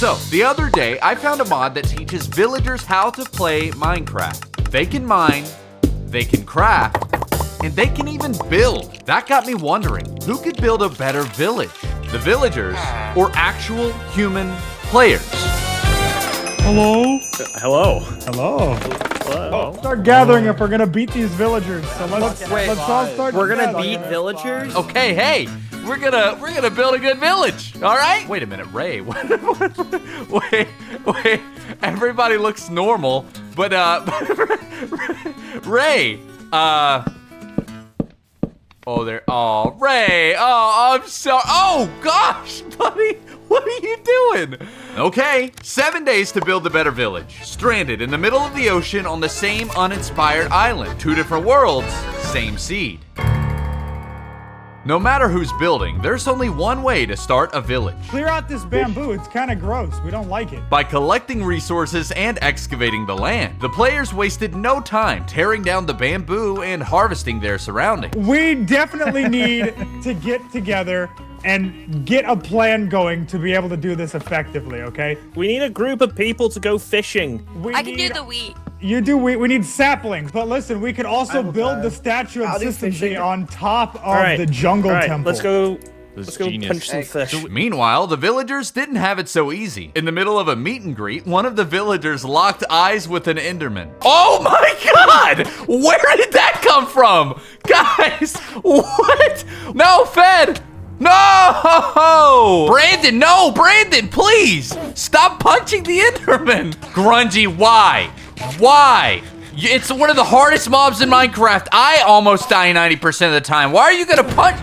So, the other day, I found a mod that teaches villagers how to play Minecraft. They can mine, they can craft, and they can even build. That got me wondering, who could build a better village? The villagers or actual human players? Hello? Hello. Hello. Hello. Start gathering if we're gonna beat these villagers. So let's all start. We're gonna gathering. beat villagers? Okay, hey, we're gonna build a good village, all right? Wait a minute, Ray. Wait. Everybody looks normal, but Ray. Oh, Ray. Oh, I'm sorry. Oh gosh, buddy, what are you doing? Okay, 7 days to build a better village. Stranded in the middle of the ocean on the same uninspired island. 2 different worlds, same seed. No matter who's building, there's only one way to start a village. Clear out this bamboo. It's kind of gross. We don't like it. By collecting resources and excavating the land. The players wasted no time tearing down the bamboo and harvesting their surroundings. We definitely need to get together and get a plan going to be able to do this effectively, okay? We need a group of people to go fishing. I can do the wheat. You do wheat. We need saplings. But listen, we could also build the statue of ScarlettFrost on top of the jungle temple. Let's go punch some fish. Meanwhile, the villagers didn't have it so easy. In the middle of a meet and greet, one of the villagers locked eyes with an Enderman. Oh my god! Where did that come from? Guys, what? No, Fed! No! Brandon, no! Brandon, please! Stop punching the Enderman! Grungy, why? Why? It's one of the hardest mobs in Minecraft. I almost die 90% of the time. Why are you gonna punch?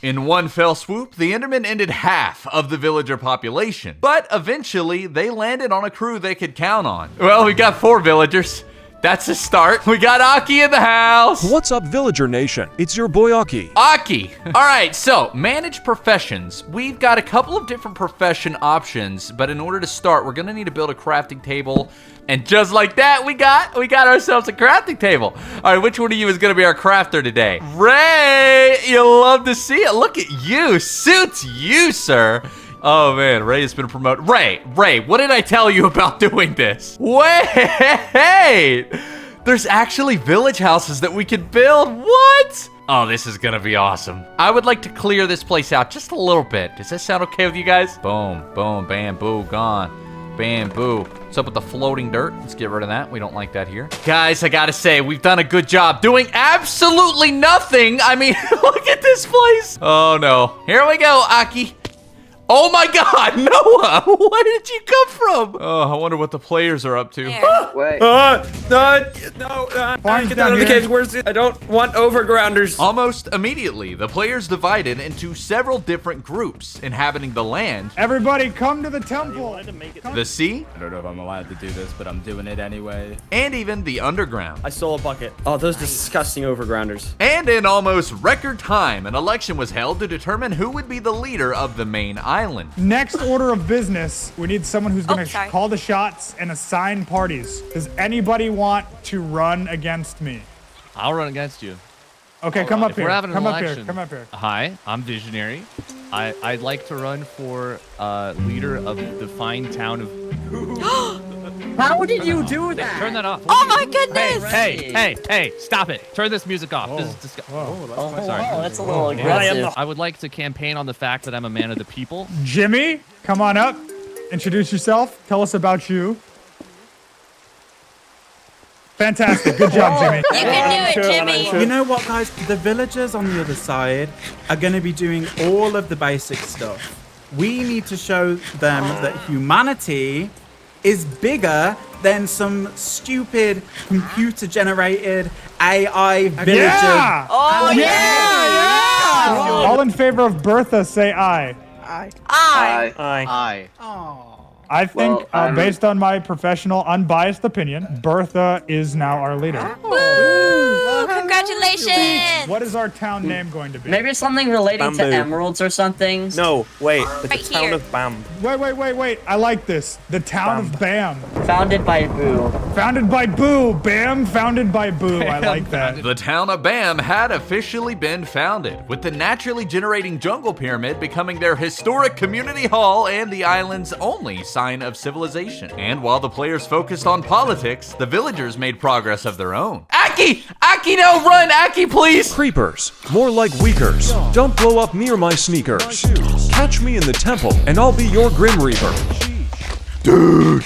In one fell swoop, the Enderman ended half of the villager population. But eventually, they landed on a crew they could count on. Well, we got 4 villagers. That's a start. We got Aki in the house. What's up, Villager Nation? It's your boy Aki. Aki. All right, so manage professions. We've got a couple of different profession options, but in order to start, we're gonna need to build a crafting table. And just like that, we got ourselves a crafting table. All right, which one of you is gonna be our crafter today? Ray, you'll love to see it. Look at you, suits you, sir. Oh man, Ray has been promoted. Ray, what did I tell you about doing this? Wait, there's actually village houses that we could build. What? Oh, this is gonna be awesome. I would like to clear this place out just a little bit. Does that sound okay with you guys? Boom, boom, bamboo, gone. Bamboo. What's up with the floating dirt? Let's get rid of that. We don't like that here. Guys, I gotta say, we've done a good job doing absolutely nothing. I mean, look at this place. Oh no. Here we go, Aki. Oh my god, Noah! Where did you come from? Oh, I wonder what the players are up to. Wait. No, get out of the cage. Where's it? I don't want overgrounders. Almost immediately, the players divided into several different groups inhabiting the land. Everybody come to the temple. The sea. I don't know if I'm allowed to do this, but I'm doing it anyway. And even the underground. I stole a bucket. Oh, those disgusting overgrounders. And in almost record time, an election was held to determine who would be the leader of the main island. Next order of business, we need someone who's going to call the shots and assign parties. Does anybody want to run against me? I'll run against you. Okay, come up here. We're having an Come up election. here. Come up here. Hi, I'm Visionary. I'd like to run for leader of the fine town of... How did you do that? Turn that off. Oh my goodness! Hey, stop it. Turn this music off. This is disgusting. Sorry. That's a little aggressive. I would like to campaign on the fact that I'm a man of the people. Jimmy, come on up. Introduce yourself. Tell us about you. Fantastic. Good job, Jimmy. You can do it, Jimmy. You know what, guys? The villagers on the other side are going to be doing all of the basic stuff. We need to show them that humanity is bigger than some stupid computer-generated AI villager. Yeah! Oh, Yeah! All in favor of Bertha, say aye. Aye. Aye. I think, based on my professional, unbiased opinion, Bertha is now our leader. Woo! Congratulations! What is our town name going to be? Maybe something relating to Bamboo. emeralds or something. No, wait. The Right town here. of Bam. Wait. I like this. The town of Bam. Founded by who? Founded by Boo. Bam, founded by Boo. I like that. The town of Bam had officially been founded, with the naturally generating jungle pyramid becoming their historic community hall and the island's only sign of civilization. And while the players focused on politics, the villagers made progress of their own. Aki! Aki, no, run! Aki, please! Creepers, more like weakers. Don't blow up near my sneakers. Catch me in the temple, and I'll be your Grim Reaper. Dude!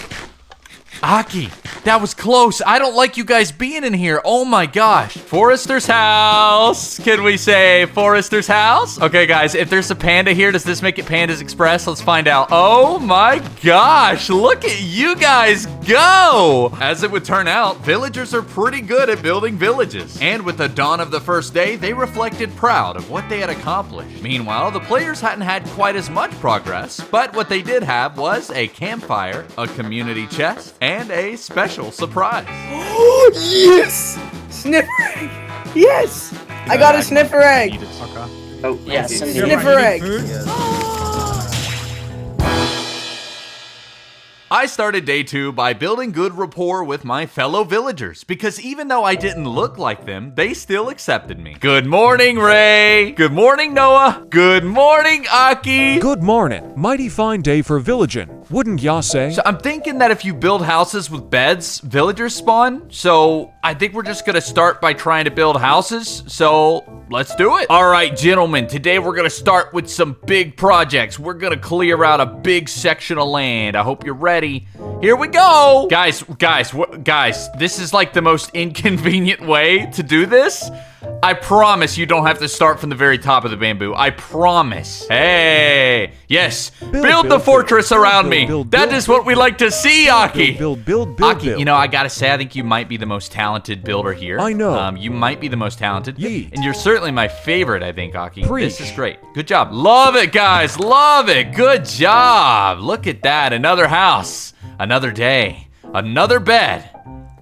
Aki, that was close. I don't like you guys being in here. Oh my gosh. Forester's house. Can we say Forester's house? Okay, guys, if there's a panda here, does this make it Panda's Express? Let's find out. Oh my gosh, look at you guys go. As it would turn out, villagers are pretty good at building villages. And with the dawn of the first day, they reflected proud of what they had accomplished. Meanwhile, the players hadn't had quite as much progress, but what they did have was a campfire, a community chest, and a special surprise. Yes! Sniffer egg! Yes! I got a sniffer egg! Oh, yes. Sniffer egg! I started day 2 by building good rapport with my fellow villagers, because even though I didn't look like them, they still accepted me. Good morning, Ray! Good morning, Noah! Good morning, Aki! Good morning. Mighty fine day for villaging, wouldn't ya say? So I'm thinking that if you build houses with beds, villagers spawn. So I think we're just gonna start by trying to build houses. So let's do it. All right, gentlemen, today we're gonna start with some big projects. We're gonna clear out a big section of land. I hope you're ready. Here we go. Guys, this is like the most inconvenient way to do this. I promise you don't have to start from the very top of the bamboo. I promise. Hey, yes, build the fortress around me. That is what we like to see, Aki. Build. Aki, you know, I gotta say, I think you might be the most talented builder here. I know. You might be the most talented. Yeet. And you're certainly my favorite, I think, Aki. Preach. This is great. Good job. Love it, guys. Love it. Good job. Look at that. Another house. Another day. Another bed.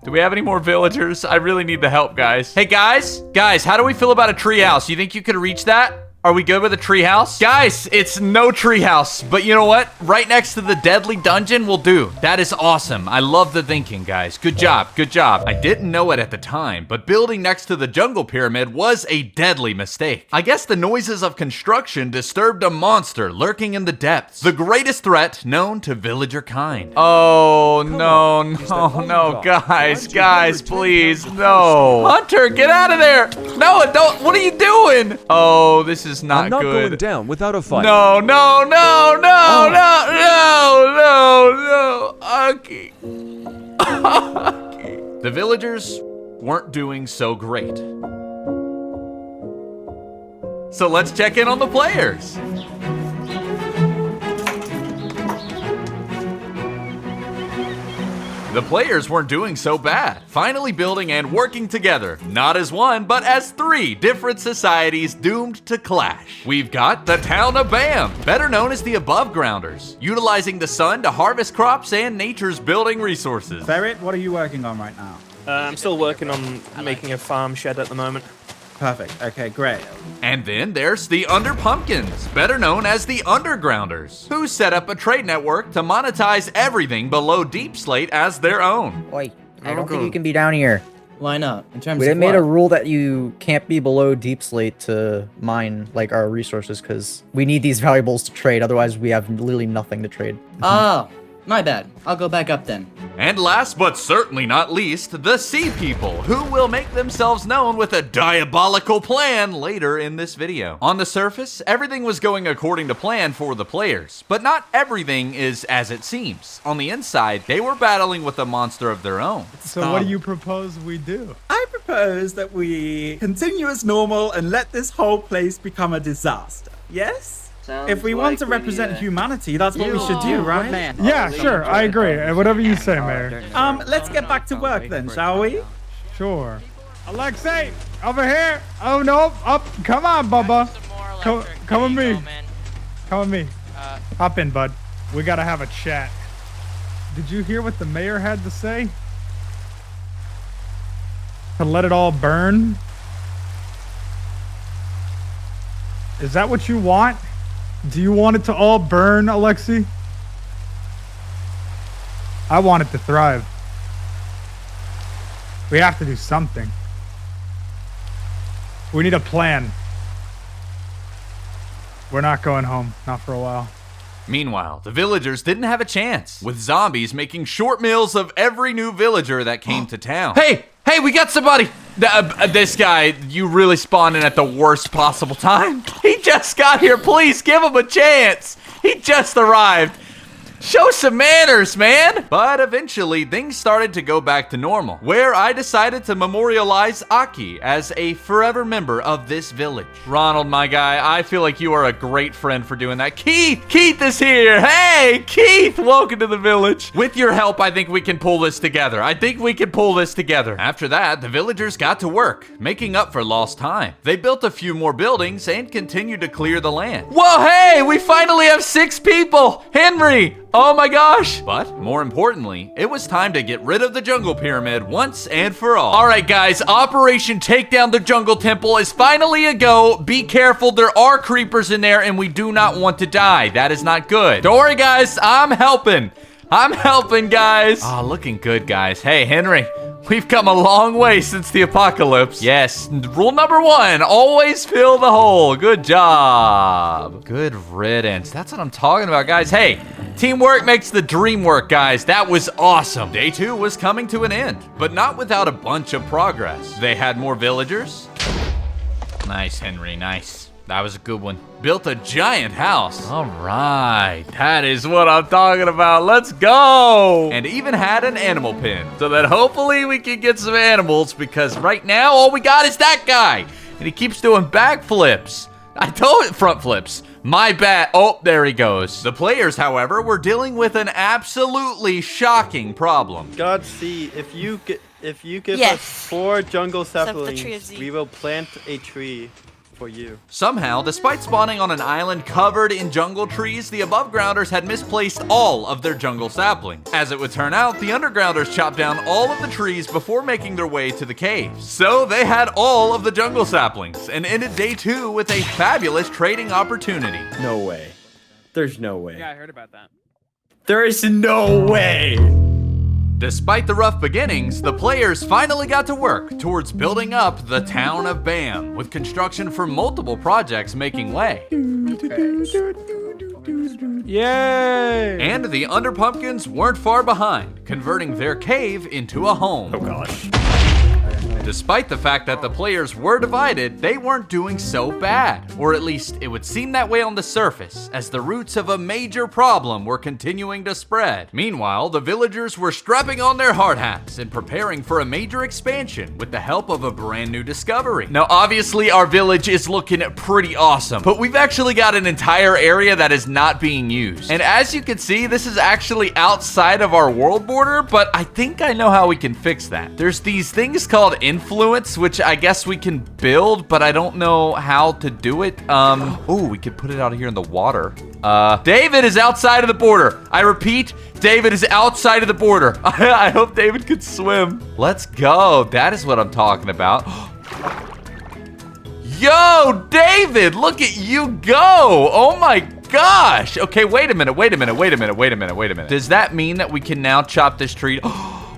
Do we have any more villagers? I really need the help, guys. Hey, guys, how do we feel about a tree house? You think you could reach that? Are we good with a tree house? Guys, it's no tree house, but you know what? Right next to the deadly dungeon will do. That is awesome. I love the thinking, guys. Good job, good job. I didn't know it at the time, but building next to the jungle pyramid was a deadly mistake. I guess the noises of construction disturbed a monster lurking in the depths, the greatest threat known to villager kind. Oh, no, guys, please, no. Hunter, get out of there. No, don't, what are you doing? Oh, this is not I'm not good. going down without a fight. No. Aki. The villagers weren't doing so great. So let's check in on the players. The players weren't doing so bad, finally building and working together, not as one, but as 3 different societies doomed to clash. We've got the town of Bam, better known as the Above Grounders, utilizing the sun to harvest crops and nature's building resources. Ferret, what are you working on right now? I'm still working on making a farm shed at the moment. Perfect. Okay, great. And then there's the Under Pumpkins, better known as the Undergrounders, who set up a trade network to monetize everything below Deep Slate as their own. Oi, I don't think you can be down here. Why not? In terms We of made what? a rule that you can't be below Deep Slate to mine like our resources because we need these valuables to trade. Otherwise, we have literally nothing to trade. Oh, my bad. I'll go back up then. And last but certainly not least, the Sea People, who will make themselves known with a diabolical plan later in this video. On the surface, everything was going according to plan for the players, but not everything is as it seems. On the inside, they were battling with a monster of their own. So what do you propose we do? I propose that we continue as normal and let this whole place become a disaster. Yes? If we want to represent humanity, that's what we should do, right? Yeah, sure, I agree. Whatever you say, Mayor. Let's get back to work then, shall we? Sure. Alexei, over here. Oh, no. Up. Come on, Bubba. Come with me. Come with me. Hop in, bud. We gotta have a chat. Did you hear what the mayor had to say? To let it all burn? Is that what you want? Do you want it to all burn, Alexei? I want it to thrive. We have to do something. We need a plan. We're not going home. Not for a while. Meanwhile, the villagers didn't have a chance, with zombies making short meals of every new villager that came to town. Hey, we got somebody! This guy, you really spawned in at the worst possible time. He just got here, please give him a chance. He just arrived. Show some manners, man! But eventually, things started to go back to normal, where I decided to memorialize Aki as a forever member of this village. Ronald, my guy, I feel like you are a great friend for doing that. Keith is here! Hey, Keith, welcome to the village. With your help, I think we can pull this together. After that, the villagers got to work, making up for lost time. They built a few more buildings and continued to clear the land. Whoa, hey, we finally have 6 people! Henry! Oh my gosh! But more importantly, it was time to get rid of the jungle pyramid once and for all. All right, guys, Operation Take Down the Jungle Temple is finally a go. Be careful, there are creepers in there and we do not want to die. That is not good. Don't worry, guys, I'm helping, guys. Ah, looking good, guys. Hey, Henry, we've come a long way since the apocalypse. Yes, rule number 1, always fill the hole. Good job. Good riddance. That's what I'm talking about, guys. Hey, teamwork makes the dream work, guys. That was awesome. Day 2 was coming to an end, but not without a bunch of progress. They had more villagers. Nice, Henry, nice. That was a good one. Built a giant house. All right, that is what I'm talking about. Let's go. And even had an animal pen so that hopefully we can get some animals, because right now all we got is that guy. And he keeps doing backflips. I told it, front flips. My bad. Oh, there he goes. The players, however, were dealing with an absolutely shocking problem. GonzoStudioz, if you give us 4 jungle saplings, we will plant a tree for you. Somehow, despite spawning on an island covered in jungle trees, the above grounders had misplaced all of their jungle saplings. As it would turn out, the undergrounders chopped down all of the trees before making their way to the caves. So they had all of the jungle saplings and ended day 2 with a fabulous trading opportunity. No way. There's no way. Yeah, I heard about that. There is no way. Despite the rough beginnings, the players finally got to work towards building up the town of Bam, with construction for multiple projects making way. Yay! And the Underpumpkins weren't far behind, converting their cave into a home. Oh gosh. Despite the fact that the players were divided, they weren't doing so bad. Or at least, it would seem that way on the surface, as the roots of a major problem were continuing to spread. Meanwhile, the villagers were strapping on their hard hats and preparing for a major expansion with the help of a brand new discovery. Now, obviously, our village is looking pretty awesome, but we've actually got an entire area that is not being used. And as you can see, this is actually outside of our world border, but I think I know how we can fix that. There's these things called influence, which I guess we can build, but I don't know how to do it. Oh, we could put it out here in the water. David is outside of the border. I repeat, David is outside of the border. I hope David could swim. Let's go. That is what I'm talking about. Yo, David, look at you go. Oh my gosh. Okay, wait a minute. Does that mean that we can now chop this tree?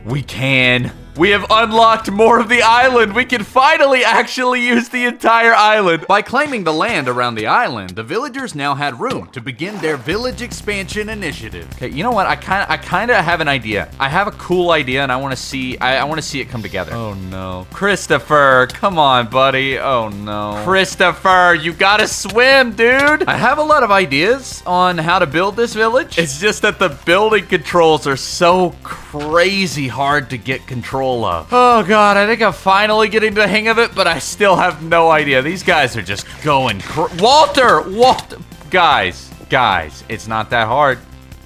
We can. We have unlocked more of the island. We can finally actually use the entire island. By claiming the land around the island, the villagers now had room to begin their village expansion initiative. Okay, you know what? I kind of have an idea. I have a cool idea, and I want to see. I want to see it come together. Oh no, Christopher, come on, buddy. Oh no, Christopher, you gotta swim, dude. I have a lot of ideas on how to build this village. It's just that the building controls are so crazy hard to get control of. Oh god, I think I'm finally getting the hang of it, but I still have no idea. These guys are just going Walter, guys, it's not that hard.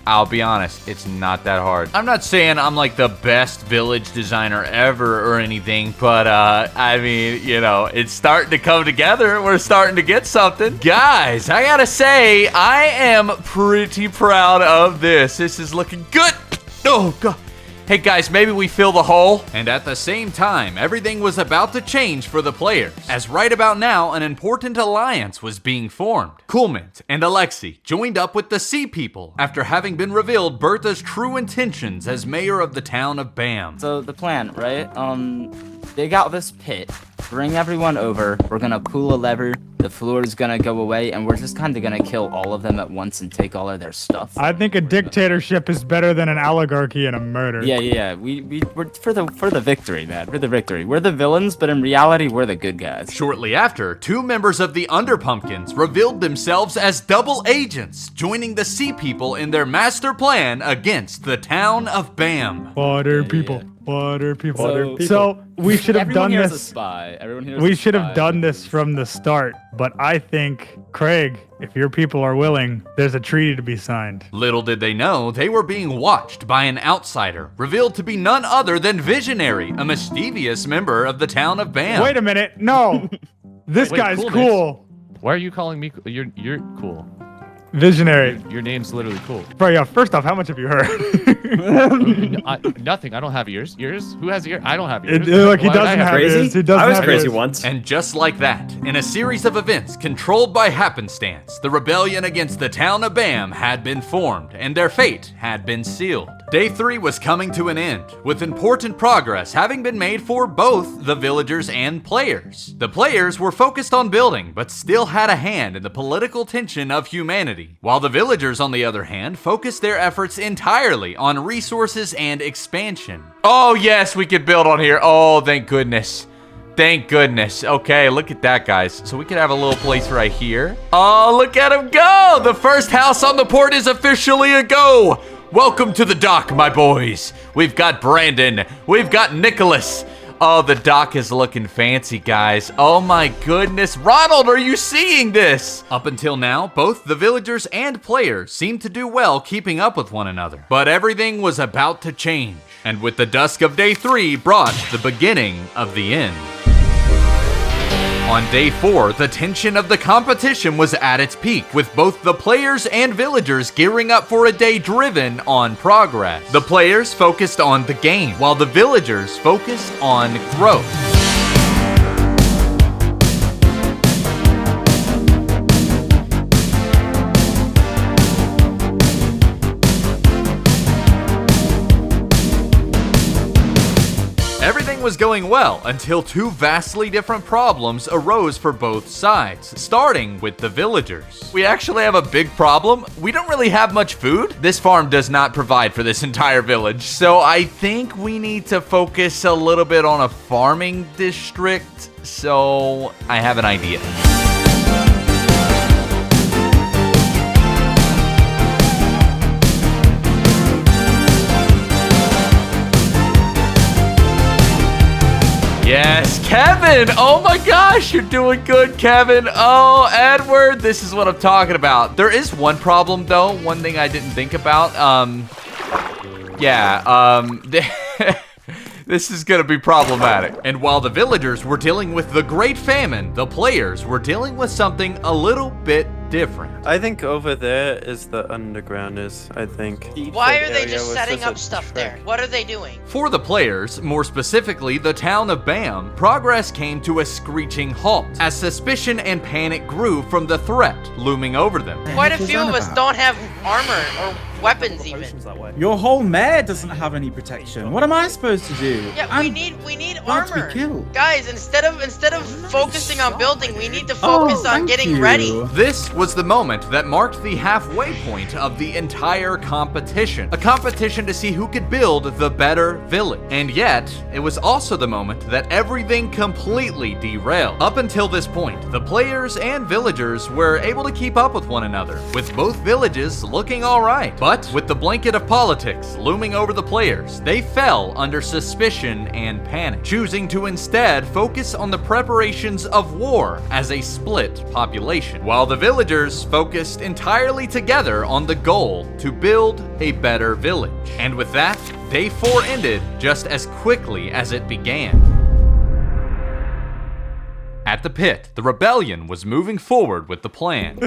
I'll be honest, it's not that hard. I'm not saying I'm like the best village designer ever or anything, but I mean, you know, it's starting to come together. We're starting to get something. Guys, I gotta say, I am pretty proud of this. This is looking good. Oh god. Hey guys, maybe we fill the hole? And at the same time, everything was about to change for the players, as right about now, an important alliance was being formed. Coolment and Alexi joined up with the Sea People after having been revealed Bertha's true intentions as mayor of the town of Bam. So the plan, right? Dig out this pit, bring everyone over, we're gonna pull a lever, the floor is gonna go away, and we're just kind of gonna kill all of them at once and take all of their stuff. I think a dictatorship is better than an oligarchy and a murder. Yeah. We're for the victory, man. For the victory. We're the villains, but in reality, we're the good guys. Shortly after, 2 members of the Underpumpkins revealed themselves as double agents, joining the Sea People in their master plan against the town of Bam. Water people. So we should have done Everyone here's this. a spy. Everyone here's We a should have spy. done this from the start. But I think, Craig, if your people are willing, there's a treaty to be signed. Little did they know, they were being watched by an outsider, revealed to be none other than Visionary, a mischievous member of the town of Bam. Wait a minute. No. This Wait, guy's Coolness. cool. Why are you calling me? You're cool. Visionary. Your name's literally cool. Bro, yeah, first off, how much have you heard? Nothing. I don't have ears. Ears? Who has ears? I don't have ears. Look, he Why would I doesn't have Crazy? ears. He doesn't I was have crazy ears. once. And just like that, in a series of events controlled by happenstance, the rebellion against the town of Bam had been formed, and their fate had been sealed. Day 3 was coming to an end, with important progress having been made for both the villagers and players. The players were focused on building, but still had a hand in the political tension of humanity, while the villagers, on the other hand, focused their efforts entirely on resources and expansion. Oh yes, we could build on here. Oh, thank goodness. Thank goodness. Okay, look at that, guys. So we could have a little place right here. Oh, look at him go! The first house on the port is officially a go! Welcome to the dock, my boys. We've got Brandon. We've got Nicholas. Oh, the dock is looking fancy, guys. Oh my goodness. Ronald, are you seeing this? Up until now, both the villagers and players seemed to do well keeping up with one another. But everything was about to change. And with the dusk of day 3 brought the beginning of the end. On day 4, the tension of the competition was at its peak, with both the players and villagers gearing up for a day driven on progress. The players focused on the game, while the villagers focused on growth. Everything was going well until 2 vastly different problems arose for both sides, starting with the villagers. We actually have a big problem. We don't really have much food. This farm does not provide for this entire village, so I think we need to focus a little bit on a farming district, so I have an idea. Yes, Kevin! Oh my gosh, you're doing good, Kevin. Oh, Edward, this is what I'm talking about. There is one problem, though. One thing I didn't think about. This is gonna be problematic. And while the villagers were dealing with the Great Famine, the players were dealing with something a little bit different. I think over there is the underground I think. Why are they just setting up stuff there? What are they doing? For the players, more specifically the town of Bam, progress came to a screeching halt as suspicion and panic grew from the threat looming over them. Quite a few of us don't have armor or weapons even. Your whole mare doesn't have any protection. What am I supposed to do? Yeah, we need about to be armor. killed. Guys, instead of focusing on building, we need to focus on getting ready. This was the moment that marked the halfway point of the entire competition. A competition to see who could build the better village. And yet, it was also the moment that everything completely derailed. Up until this point, the players and villagers were able to keep up with one another, with both villages looking alright. But with the blanket of politics looming over the players, they fell under suspicion and panic, choosing to instead focus on the preparations of war as a split population, while the villagers focused entirely together on the goal to build a better village. And with that, day 4 ended just as quickly as it began. At the pit, the rebellion was moving forward with the plan.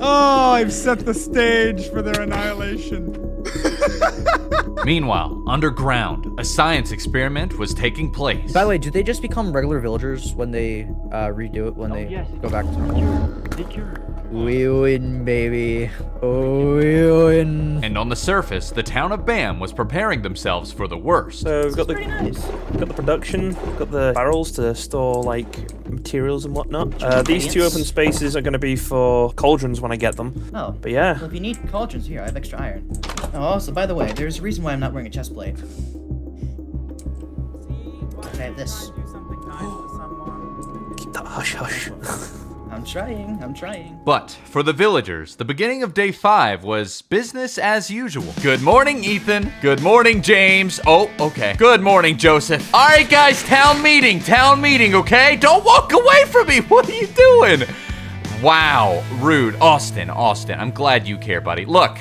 Oh, I've set the stage for their annihilation. Meanwhile, underground, a science experiment was taking place. By the way, do they just become regular villagers when they redo it, when they go back to normal? We win, baby. Oh, we win. And on the surface, the town of Bam was preparing themselves for the worst. So we've got the production, we've got the barrels to store like materials and whatnot. These two open spaces are going to be for cauldrons when I get them. Oh. But yeah. Well, if you need cauldrons, here, I have extra iron. Oh, also, by the way, there's a reason why I'm not wearing a chest plate. I have this. Keep that hush hush. I'm trying. But for the villagers, the beginning of day 5 was business as usual. Good morning, Ethan. Good morning, James. Oh, okay. Good morning, Joseph. All right, guys, town meeting, okay? Don't walk away from me. What are you doing? Wow, rude. Austin, I'm glad you care, buddy. Look,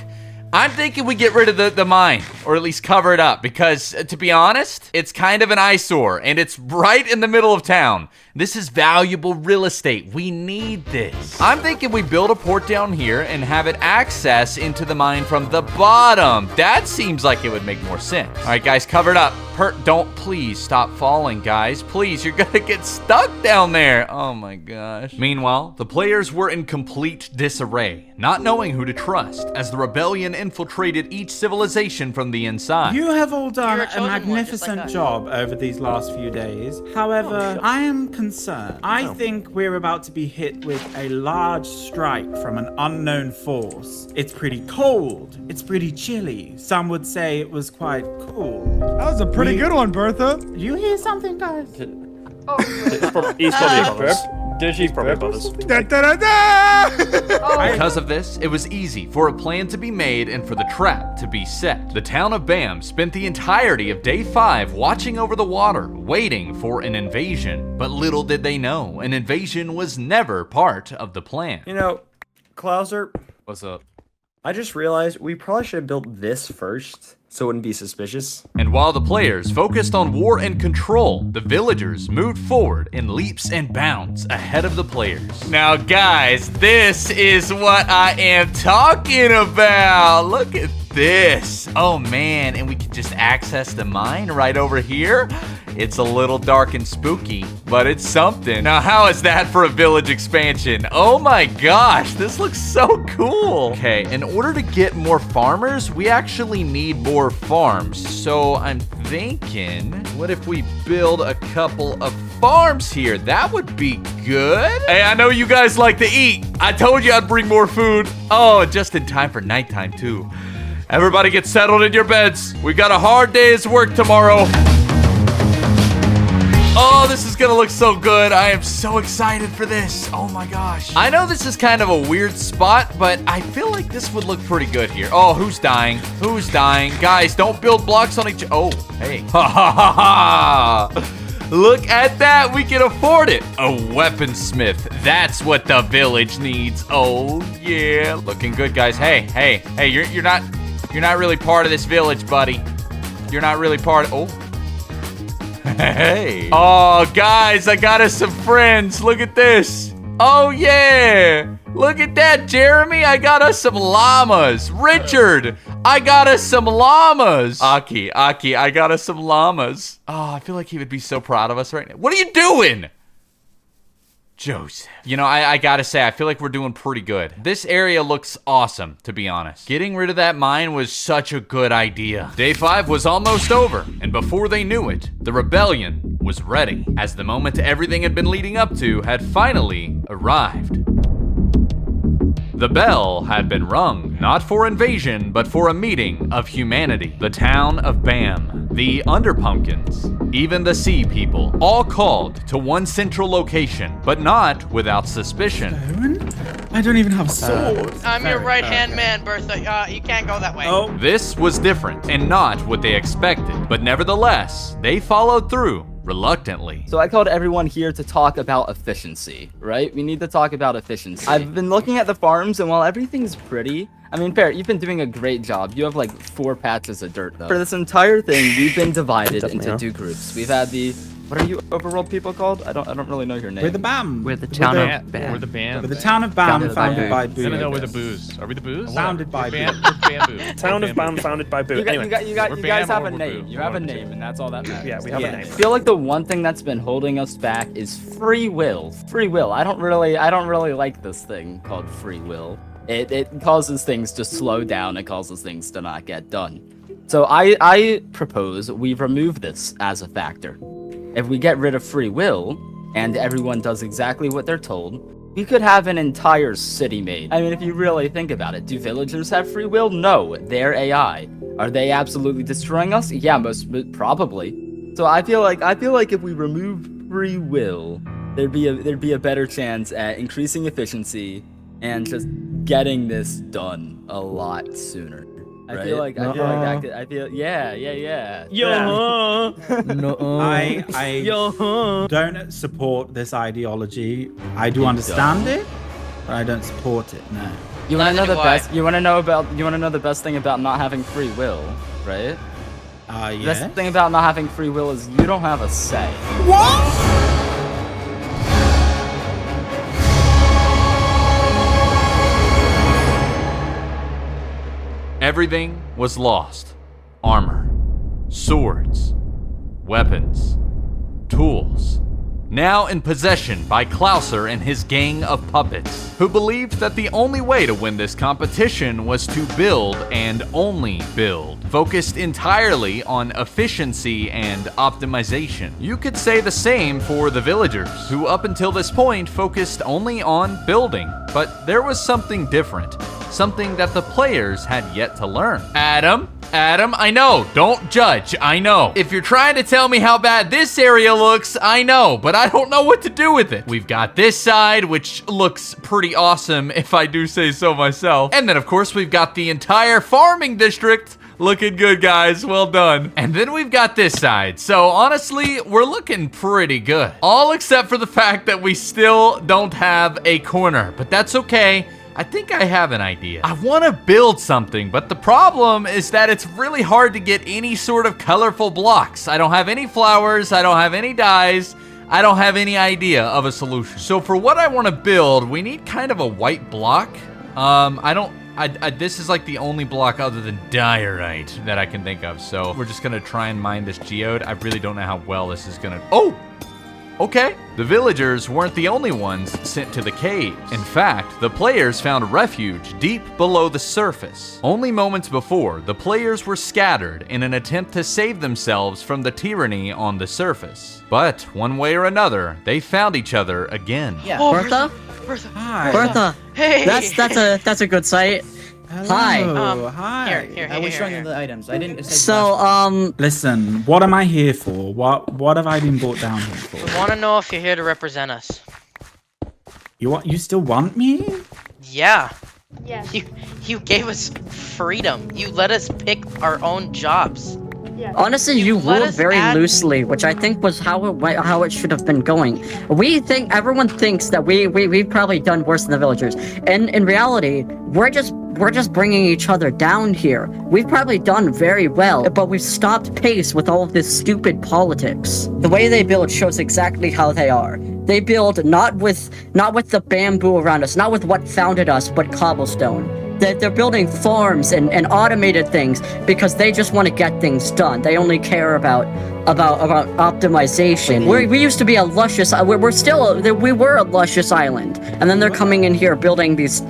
I'm thinking we get rid of the mine, or at least cover it up, because to be honest, it's kind of an eyesore, and it's right in the middle of town. This is valuable real estate. We need this. I'm thinking we build a port down here and have it access into the mine from the bottom. That seems like it would make more sense. All right, guys, cover it up. Don't please stop falling, guys. Please, you're gonna get stuck down there. Oh my gosh. Meanwhile, the players were in complete disarray, not knowing who to trust, as the rebellion infiltrated each civilization from the inside. You have all done a magnificent job over these last few days. However, I am concerned. I think we're about to be hit with a large strike from an unknown force. It's pretty cold. It's pretty chilly. Some would say it was quite cool. That was a pretty good one, Bertha. Did you hear something, guys? He's probably bothers. Because of this, it was easy for a plan to be made and for the trap to be set. The town of Bam spent the entirety of day 5 watching over the water, waiting for an invasion. But little did they know, an invasion was never part of the plan. You know, Klauser. What's up? I just realized we probably should have built this first, so it wouldn't be suspicious. And while the players focused on war and control, the villagers moved forward in leaps and bounds ahead of the players. Now guys, this is what I am talking about. Look at this. Oh man, and we can just access the mine right over here. It's a little dark and spooky, but it's something. Now, how is that for a village expansion? Oh my gosh, this looks so cool. Okay, in order to get more farmers, we actually need more farms. So I'm thinking, what if we build a couple of farms here? That would be good. Hey, I know you guys like to eat. I told you I'd bring more food. Oh, just in time for nighttime too. Everybody get settled in your beds. We got a hard day's work tomorrow. Oh, this is gonna look so good. I am so excited for this. Oh my gosh. I know this is kind of a weird spot, but I feel like this would look pretty good here. Oh, who's dying? Who's dying? Guys, don't build blocks on each... Oh, hey. Ha ha ha ha. Look at that. We can afford it. A weaponsmith. That's what the village needs. Oh, yeah. Looking good, guys. Hey, you're not really part of this village, buddy. You're not really part of... Oh. Hey. Oh, guys, I got us some friends. Look at this. Oh, yeah. Look at that, Jeremy. I got us some llamas. Richard, I got us some llamas. Aki, I got us some llamas. Oh, I feel like he would be so proud of us right now. What are you doing? Joseph. You know, I gotta say, I feel like we're doing pretty good. This area looks awesome, to be honest. Getting rid of that mine was such a good idea. Day 5 was almost over, and before they knew it, the rebellion was ready, as the moment everything had been leading up to had finally arrived. The bell had been rung, not for invasion, but for a meeting of humanity. The town of Bam, the Underpumpkins, even the Sea People, all called to one central location, but not without suspicion. I don't even have a sword. I'm your right-hand man, Bertha. You can't go that way. Oh. This was different and not what they expected, but nevertheless, they followed through. Reluctantly. So I called everyone here to talk about efficiency, right? We need to talk about efficiency. I've been looking at the farms, and while everything's pretty, I mean, Barrett, you've been doing a great job. You have like 4 patches of dirt, though. For this entire thing, we've been divided into 2 groups. We've had the What are you overworld people called? I don't really know your name. We're the BAM. We're the town of We're the band. We're the town of BAM, Founded by founded by Boo. Boo. No, we're the Booze. Are we the Booze? Founded by Boo. Bamboo. Town of Bam founded by Boo. You Anyway, guys have a name. You have a name, and that's all that matters. yeah, we have a I name. feel like the one thing that's been holding us back is free will. Free will. I don't really like this thing called free will. It causes things to slow down. It causes things to not get done. So I propose we remove this as a factor. If we get rid of free will and everyone does exactly what they're told, we could have an entire city made. I mean, if you really think about it, do villagers have free will? No, they're AI. Are they absolutely destroying us? Yeah, probably. So I feel like if we remove free will, there'd be a better chance at increasing efficiency and just getting this done a lot sooner. Right? I feel like yeah. No. I don't support this ideology. I do understand it, but I don't support it. No. You wanna know the best? You wanna know the best thing about not having free will, right? Yeah. The best thing about not having free will is you don't have a say. What? Everything was lost. Armor, swords, weapons, tools. Now in possession by Klauser and his gang of puppets, who believed that the only way to win this competition was to build and only build, focused entirely on efficiency and optimization. You could say the same for the villagers, who up until this point focused only on building, but there was something different, something that the players had yet to learn. Adam, I know, don't judge, I know. If you're trying to tell me how bad this area looks, I know, but I don't know what to do with it. We've got this side, which looks pretty awesome, if I do say so myself. And then, of course, we've got the entire farming district. Looking good, guys, well done. And then we've got this side. So honestly, we're looking pretty good. All except for the fact that we still don't have a corner, but that's okay. I think I have an idea. I want to build something, but the problem is that it's really hard to get any sort of colorful blocks. I don't have any flowers, I don't have any dyes, I don't have any idea of a solution. So for what I want to build, we need kind of a white block. This is like the only block other than diorite that I can think of. So we're just gonna try and mine this geode. I really don't know how well this is gonna, okay. The villagers weren't the only ones sent to the caves. In fact, the players found refuge deep below the surface. Only moments before, the players were scattered in an attempt to save themselves from the tyranny on the surface. But one way or another, they found each other again. Yeah. Bertha? Hi. Bertha. Hey. That's a good sight. Hi. Hi. Here. I was showing you the items. I didn't say So, Listen, what am I here for? What have I been brought down here for? We want to know if you're here to represent us. You still want me? Yeah. Yes. You gave us freedom. You let us pick our own jobs. honestly, you ruled very loosely, which I think was how it should have been going. Everyone thinks that we've probably done worse than the villagers, and in reality, we're just bringing each other down here. We've probably done very well, but we've stopped pace with all of this stupid politics. The way they build shows exactly how they are. They build not with the bamboo around us, not with what founded us, but cobblestone. They're building farms and automated things because they just want to get things done. They only care about optimization. We used to be a luscious. We were a luscious island, and then they're coming in here building these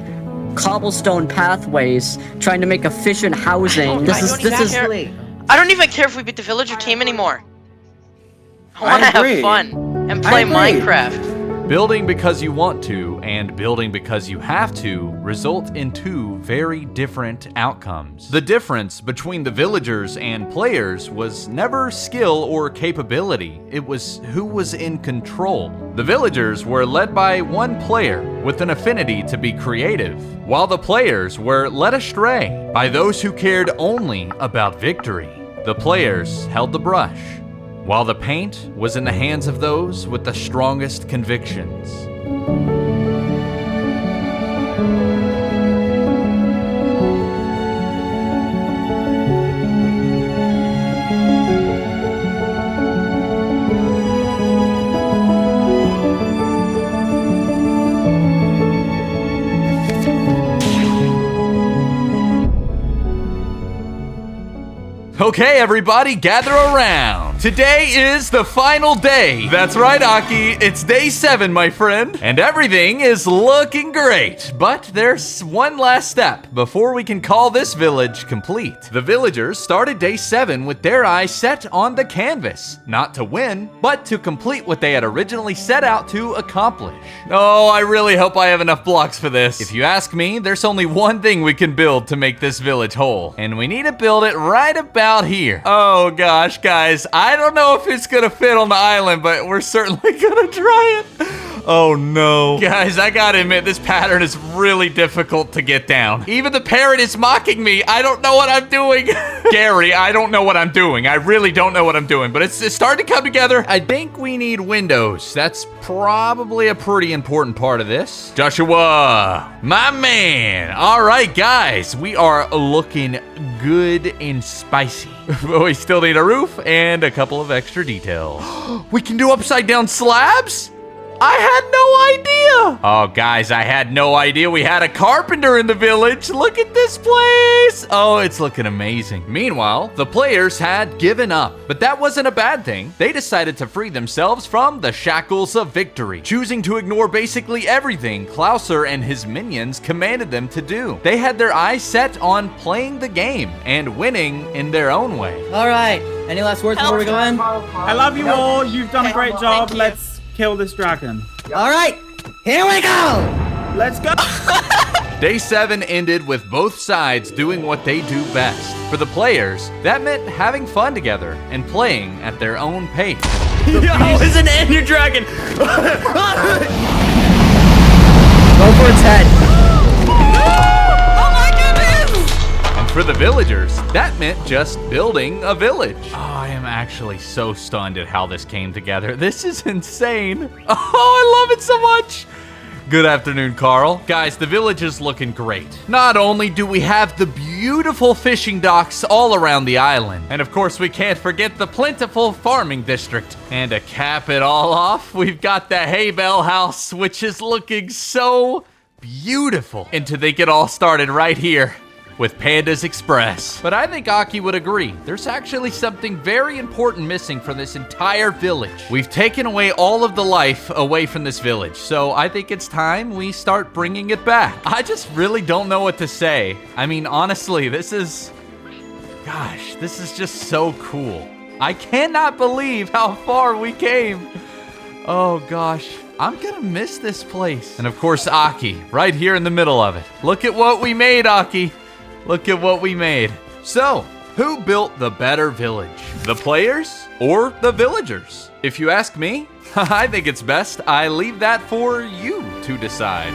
cobblestone pathways, trying to make efficient housing. I don't even care if we beat the villager team anymore. I want to have fun and play Minecraft. Building because you want to and building because you have to result in two very different outcomes. The difference between the villagers and players was never skill or capability, it was who was in control. The villagers were led by one player with an affinity to be creative, while the players were led astray by those who cared only about victory. The players held the brush, while the paint was in the hands of those with the strongest convictions. Okay, everybody, gather around. Today is the final day. That's right, Aki. It's day 7, my friend. And everything is looking great. But there's one last step before we can call this village complete. The villagers started day 7 with their eyes set on the canvas. Not to win, but to complete what they had originally set out to accomplish. Oh, I really hope I have enough blocks for this. If you ask me, there's only one thing we can build to make this village whole. And we need to build it right about here. Oh gosh, guys, I don't know if it's gonna fit on the island, but we're certainly gonna try it. Oh no. Guys, I gotta admit, this pattern is really difficult to get down. Even the parrot is mocking me. I don't know what I'm doing. Gary, I don't know what I'm doing. I really don't know what I'm doing, but it's starting to come together. I think we need windows. That's probably a pretty important part of this. Joshua, my man. All right, guys, we are looking good and spicy. But we still need a roof and a couple of extra details. We can do upside down slabs? I had no idea. Oh, guys, I had no idea we had a carpenter in the village. Look at this place. Oh, it's looking amazing. Meanwhile, the players had given up, but that wasn't a bad thing. They decided to free themselves from the shackles of victory, choosing to ignore basically everything Klauser and his minions commanded them to do. They had their eyes set on playing the game and winning in their own way. All right. Any last words before we go in? I love you all. You've done a great job. Let's kill this dragon. All right, here we go. Let's go. Day 7 ended with both sides doing what they do best. For the players, that meant having fun together and playing at their own pace. Yo, it's an ender dragon. Go for its head. Oh my goodness! And for the villagers, that meant just building a village. Oh, I am actually so stunned at how this came together. This is insane. Oh, I love it so much. Good afternoon, Carl. Guys, the village is looking great. Not only do we have the beautiful fishing docks all around the island, and of course we can't forget the plentiful farming district. And to cap it all off, we've got the hay bale house, which is looking so beautiful. And to think it all started right here with Panda's Express. But I think Aki would agree. There's actually something very important missing from this entire village. We've taken away all of the life away from this village, so I think it's time we start bringing it back. I just really don't know what to say. I mean, honestly, this is just so cool. I cannot believe how far we came. Oh gosh. I'm gonna miss this place. And of course, Aki, right here in the middle of it. Look at what we made, Aki. Look at what we made. So, who built the better village? The players or the villagers? If you ask me, I think it's best I leave that for you to decide.